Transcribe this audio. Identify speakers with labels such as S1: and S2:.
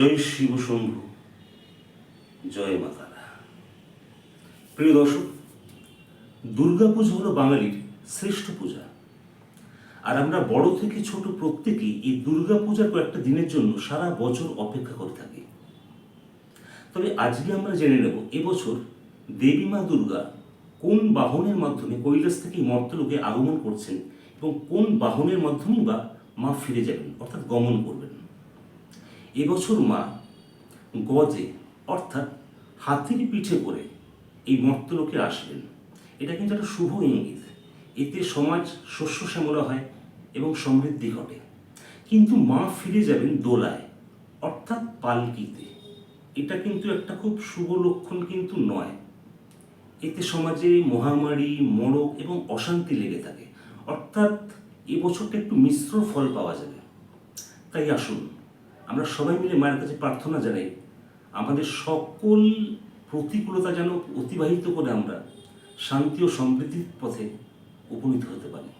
S1: জয় শিব শম্ভু, জয় মা তারা। প্রিয় দর্শক, দুর্গাপুজো হলো বাঙালির শ্রেষ্ঠ পূজা। আর আমরা বড় থেকে ছোট প্রত্যেকেই এই দুর্গাপূজার কয়েকটা দিনের জন্য সারা বছর অপেক্ষা করে থাকি। তবে আজকে আমরা জেনে নেব এবছর দেবী মা দুর্গা কোন বাহনের মাধ্যমে কৈলাস থেকে মর্তলোকে আগমন করছেন এবং কোন বাহনের মাধ্যমেই বা মা ফিরে যাবেন, অর্থাৎ গমন করবেন। এবছর মা গজে অর্থাৎ হাতির পিঠে করে এই মর্তলোকে আসবেন। এটা কিন্তু একটা শুভ ইঙ্গিত। এতে সমাজ শস্য শ্যামলা হয় এবং সমৃদ্ধি ঘটে। কিন্তু মা ফিরে যাবেন দোলায় অর্থাৎ পালকিতে। এটা কিন্তু একটা খুব শুভ লক্ষণ কিন্তু নয়। এতে সমাজে মহামারী, মড়ক এবং অশান্তি লেগে থাকে। অর্থাৎ এবছরটা একটু মিশ্র ফল পাওয়া যাবে। তাই আসুন আমরা সবাই মিলে মায়ের কাছে প্রার্থনা জানাই আমাদের সকল প্রতিকূলতা যেন অতিবাহিত করে আমরা শান্তি ও সমৃদ্ধির পথে উপনীত হতে পারি।